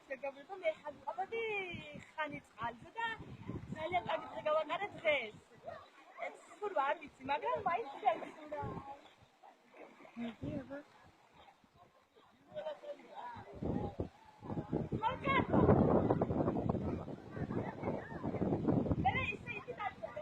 მეგობრებო, მე ხალხობდი ხანი წყალზე და ძალიან კარგი დღე გავატარე დღეს. სულ არ ვიცი, მაგრამ მაინც შევსურა. მიგიება. მაგარია. მე ისე ისე დავწერე,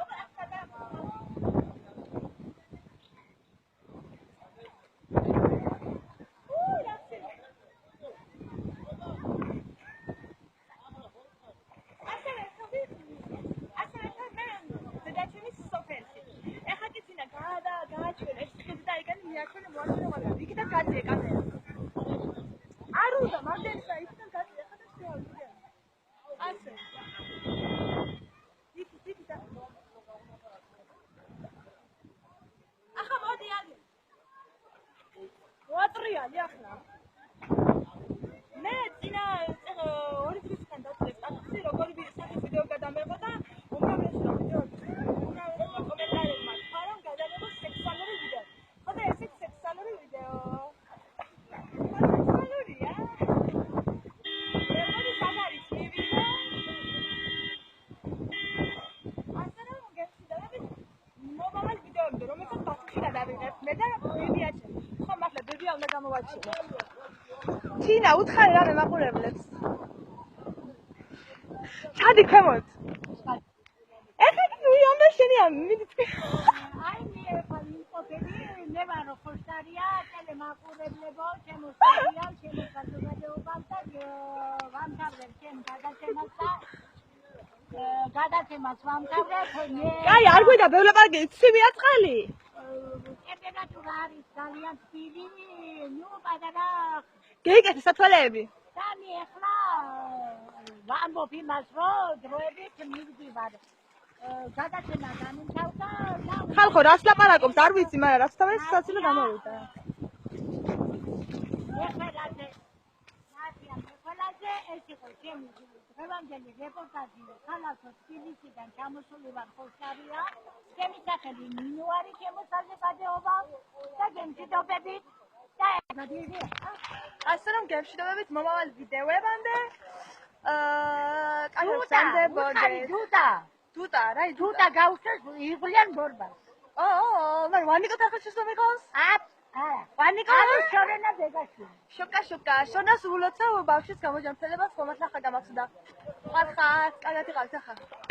თინა უთხარი რამე მაყურებლებს. ჩადი ქვემოთ. ეხლა ვიამდე შენი ამით. აი მე ფალიმპობები მე ვარო ხოსტარია ტელემაყურებლებო ჩემო სერიალ ჩემო საზოგადოებამ და ვამთავრებ ჩემ გადაცემას ვამთავრებ მე. კაი არ გვიდა ბევრაპარაკი ცივია წყალი. ტემპერატურა არის ძალიან ცივი, ნუ პატარა გეიკეთე სათვალეები. სამი ახლა ვამბობ იმას, რომ დროებით მივდივარ. გადაცემა გამიმთავრდა და ხალხო რას ლაპარაკობს არ ვიცი, მაგრამ რაც თავის საცილო გამოვიდა. ეხლა ყველაზე ეს იყო ჩემი დღევანდელი რეპორტაჟი ქალაქ თბილისიდან ჩამოსული ვარ ხოსტარია. ჩემი სახელი ნინო არის ჩემო საზოგადოება და გემშვიდობებით და ასე რომ გემშვიდობებით მომავალ ვიდეოებამდე. კაი დუტა რა დუტა გავხსეს იღვლიან ბორბას. მაგრამ ვანიკოთ ახლა შესამიყავს? ვანიკო შორენა დეგაში. შოკა, შონას ულოცავ ბავშვის გამოჯანმრთელებას ხომას ახლა გამახსდა. ხარ, კარგად იყავით ახლა.